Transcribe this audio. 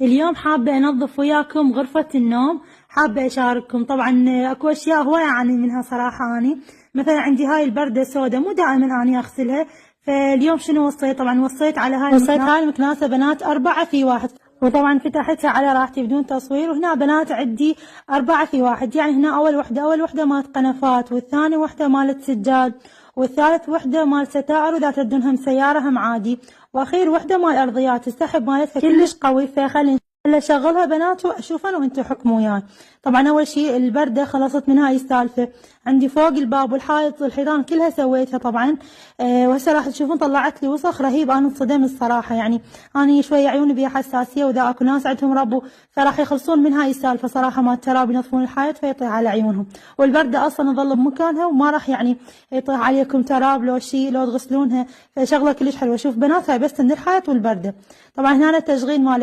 اليوم حابة أنظف وياكم غرفة النوم، حابة أشارككم. طبعا أكو أشياء هواية أعاني منها صراحة. أني مثلا عندي هاي البردة سوداء، مو دائما أني أغسلها. فاليوم شنو وصيت؟ طبعا وصيت على هاي المكناسة بنات 4 في 1، وطبعا فتحتها على راحتي بدون تصوير. وهنا بنات عندي 4 في 1، يعني هنا أول وحدة مالت قنفات، والثاني وحدة مالت سجاد، والثالث وحدة مال ستائر، وإذا تردونها مسيارة هم عادي، واخير وحده مال ارضيات. السحب مالتها كلش قوي، فخلي اشغلها بنات واشوف انا وانتم حكموا وياي. طبعا اول شيء البرده خلصت من هاي السالفه، عندي فوق الباب والحائط والحيطان كلها سويتها طبعا. وهسه راح تشوفون طلعت لي وسخ رهيب. انا انصدمت الصراحه، يعني اني شويه عيوني بيها حساسيه، واذا اكو ناس عندهم ربو فراح يخلصون من هاي السالفه صراحه، ما التراب ينظفون الحائط فيطيح على عيونهم. والبرده اصلا تظل بمكانها وما راح يعني يطيح عليكم تراب لو شيء لو تغسلونها. فشغله كلش حلوه. شوف بنات، هاي بس عند الحائط والبرده. طبعا هنا التشغيل مال